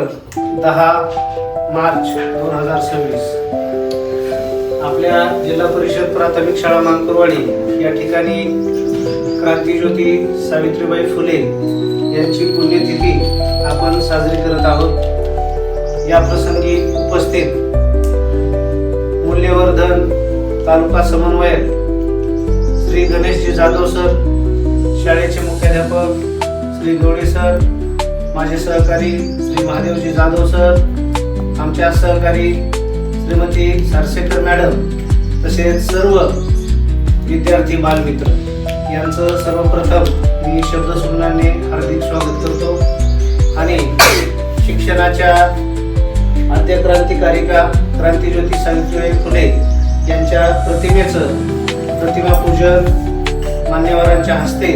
10 मार्च 2026 आपल्या जिल्हा परिषद प्राथमिक शाळा मांकुरवाडी या ठिकाणी क्रांतीज्योती सावित्रीबाई फुले यांची पुण्यतिथी आपण साजरी करत आहोत। या प्रसंगी उपस्थित मूल्यवर्धन तालुका समन्वयक श्री गणेशजी जाधव सर, शाळेचे मुख्याध्यापक श्री गवळे सर, माझे सहकारी श्री महादेवजी जाधव सर, आमच्या सहकारी श्रीमती सारसेकर मॅडम, तसेच सर्व विद्यार्थी बालमित्र यांचं सर्वप्रथम मी शब्दसुमनाने हार्दिक स्वागत करतो आणि शिक्षणाच्या आद्य क्रांतिकारिका क्रांतीज्योती सावित्रीबाई फुले यांच्या प्रतिमापूजन मान्यवरांच्या हस्ते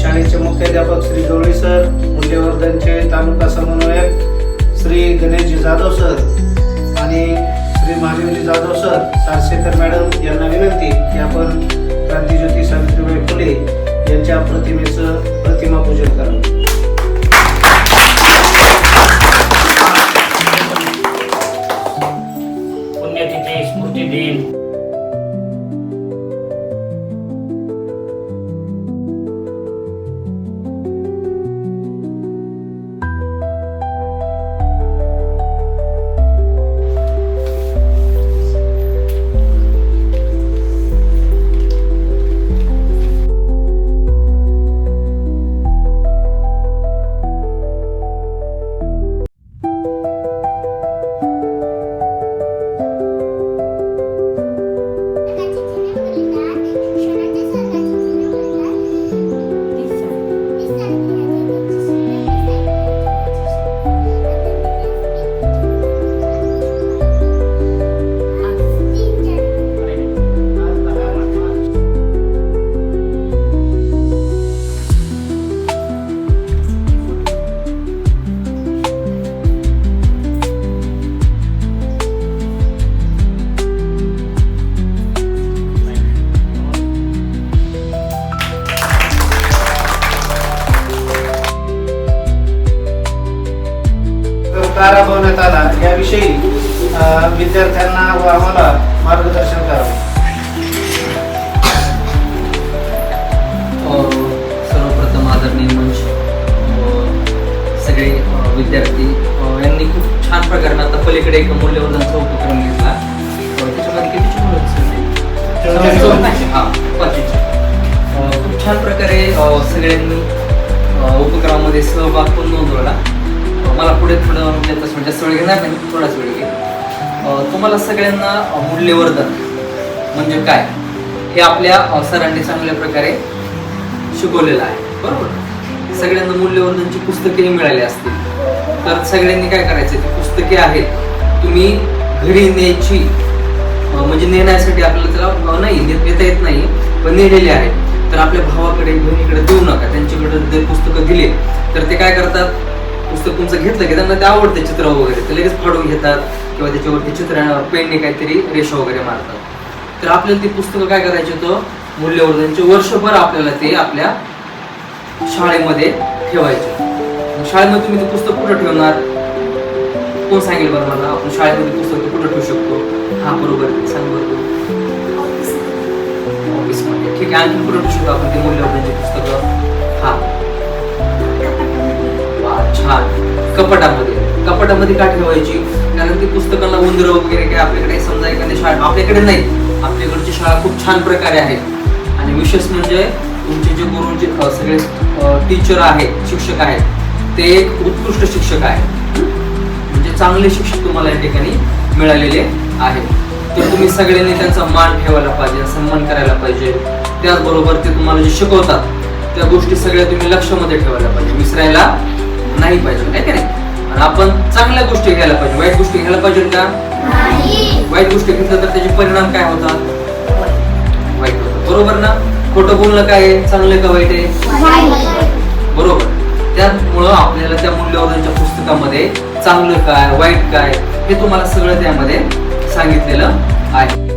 शाळेचे मुख्याध्यापक श्री गवळे सर, मूल्यवर्धनचे तालुका समन्वयक श्री गणेशजी जाधव सर आणि श्री महादेवजी जाधव सर, सारसेकर मॅडम यांना विनंती की आपण क्रांतीज्योती सावित्रीबाई फुले यांच्या प्रतिमापूजन करावं। पुण्यतिथी स्मृती दिन राबवण्यात आला याविषयी विद्यार्थ्यांना व आम्हाला मार्गदर्शन करावे। सर्वप्रथम आदरणीय मंच सगळे विद्यार्थी यांनी खूप छान प्रकारे आता पलीकडे एक मूल्यवर्धनचा उपक्रम घेतला। त्याच्यामध्ये किती खूप छान प्रकारे सगळ्यांनी उपक्रमामध्ये सहभाग पण नोंदवला। मला पुढे थोडं जास्त वेळ घेणार नाही, थोडाच वेळ घेईल। तुम्हाला सगळ्यांना मूल्यवर्धन म्हणजे काय हे आपल्या सरांनी चांगल्या प्रकारे शिकवलेलं आहे, बरोबर। सगळ्यांना मूल्यवर्धनची पुस्तकेही मिळाली असतील, तर सगळ्यांनी काय करायचं, ती पुस्तके आहेत तुम्ही घरी न्यायची, म्हणजे नेण्यासाठी आपल्याला त्याला नाही नेता येत नाही, पण नेलेले आहेत तर आपल्या भावाकडे बहिणीकडे देऊ नका। त्यांच्याकडे जर पुस्तकं दिले तर ते काय करतात, पुस्तक तुमचं घेतलं की त्यांना ते आवडते चित्र वगैरे, ते लगेच फाडून घेतात किंवा त्याच्यावरती चित्र पेनने काहीतरी रेषा वगैरे मारतात। तर आपल्याला ती पुस्तकं काय करायची होतं, मूल्यवर्धनचे वर्षभर आपल्याला ते आपल्या शाळेमध्ये ठेवायचे। शाळेमध्ये तुम्ही ते पुस्तक कुठं ठेवणार, कोण सांगेल बरं मला, आपण शाळेमध्ये पुस्तक कुठं ठेवू शकतो? हा बरोबर, सांग बरोबर, ऑफिसमध्ये। ठीक आहे, आणखी कुठं ठेवू शकतो आपण ते मूल्यवर्धनची पुस्तकं? हा छान, कपाटामध्ये का ठेवायची, कारण ती पुस्तकांना उंदरं वगैरे काय आपल्याकडे समजा एखादी शाळा आपल्याकडे नाही, आपल्याकडची शाळा खूप छान प्रकारे आहे आणि विशेष म्हणजे तुमचे जे गुरुजी सगळे टीचर आहेत, शिक्षक आहेत, ते एक उत्कृष्ट शिक्षक आहेत, म्हणजे चांगले शिक्षक तुम्हाला या ठिकाणी मिळालेले आहेत। तर तुम्ही सगळ्यांनी त्यांचा मान ठेवायला पाहिजे, सन्मान करायला पाहिजे। त्याचबरोबर ते तुम्हाला जे शिकवतात त्या गोष्टी सगळ्या तुम्ही लक्षामध्ये ठेवायला पाहिजे, विसरायला नाही पाहिजे, आहे का नाही? आणि आपण चांगल्या गोष्टी घ्यायला पाहिजे, वाईट गोष्टी घ्यायला पाहिजे का? वाईट गोष्टी घेतल्या तर त्याचे परिणाम काय होतात? वाईट होतात, बरोबर ना? खोटं बोलणं काय आहे, चांगलं का वाईट आहे? बरोबर। त्यामुळं आपल्याला त्या मूल्यवर्धनच्या पुस्तकामध्ये चांगलं काय वाईट काय हे तुम्हाला सगळं त्यामध्ये सांगितलेलं आहे।